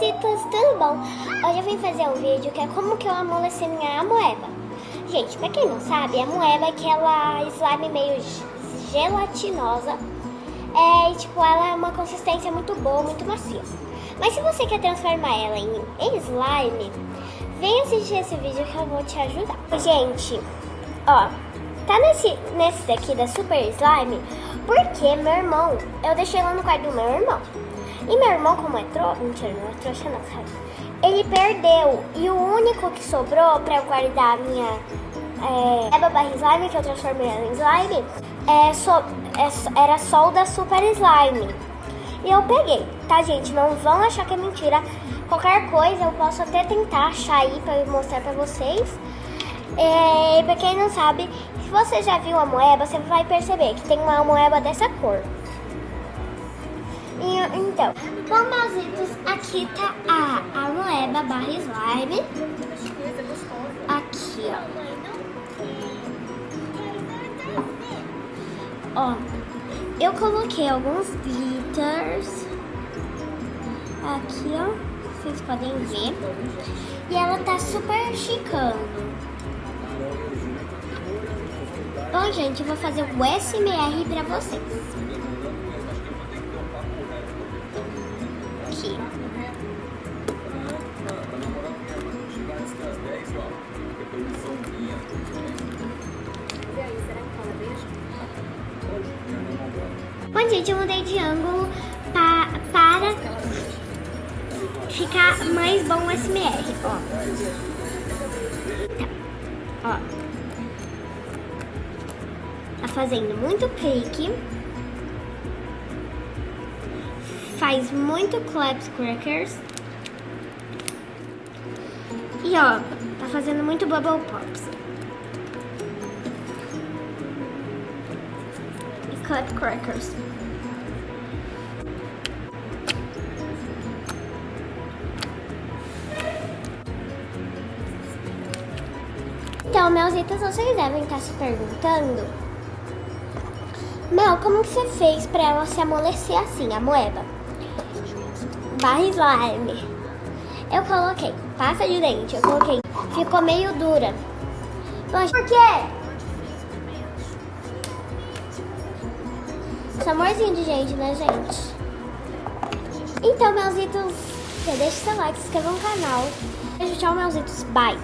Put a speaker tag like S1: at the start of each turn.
S1: amorzitos, tudo bom? Hoje eu vim fazer um vídeo que é como que eu amoleci minha amoeba. Gente, pra quem não sabe, a amoeba é aquela slime meio gelatinosa. Tipo, ela é uma consistência muito boa, muito macia. Mas se você quer transformar ela em slime, vem assistir esse vídeo que eu vou te ajudar. Gente, ó, tá nesse daqui da Super Slime, porque meu irmão, eu deixei lá no quarto do meu irmão. E meu irmão, como é trouxa, mentira, não é trouxa não, sabe? Ele perdeu. E o único que sobrou pra eu guardar a minha barra slime, que eu transformei ela em slime, era só o da Super Slime. E eu peguei, tá, gente? Não vão achar que é mentira. Qualquer coisa eu posso até tentar achar aí pra eu mostrar pra vocês. E pra quem não sabe, se você já viu a moeba, você vai perceber que tem uma moeba dessa cor. Então, bom, meuzitos, aqui tá a moeba barra slime. Aqui, ó. Eu coloquei alguns glitters. Aqui, ó. Vocês podem ver. E ela tá super chicando. Bom, gente, eu vou fazer o SMR pra vocês. Aqui. Bom, gente, eu mudei de ângulo para ficar mais bom o SMR, ó. Tá. Ó. Tá fazendo muito clique. Faz muito claps crackers. E ó, tá fazendo muito bubble pops. E clap crackers. Então, meuzitas, vocês devem estar se perguntando: Mel, como que você fez pra ela se amolecer assim, a moeba? Barra slime. Eu coloquei pasta de dente, eu coloquei. Ficou meio dura. Por quê? Esse amorzinho de gente, né, gente? Então, meuzitos, deixa seu like, se inscreva no canal. Beijo, tchau, meuzitos. Bye.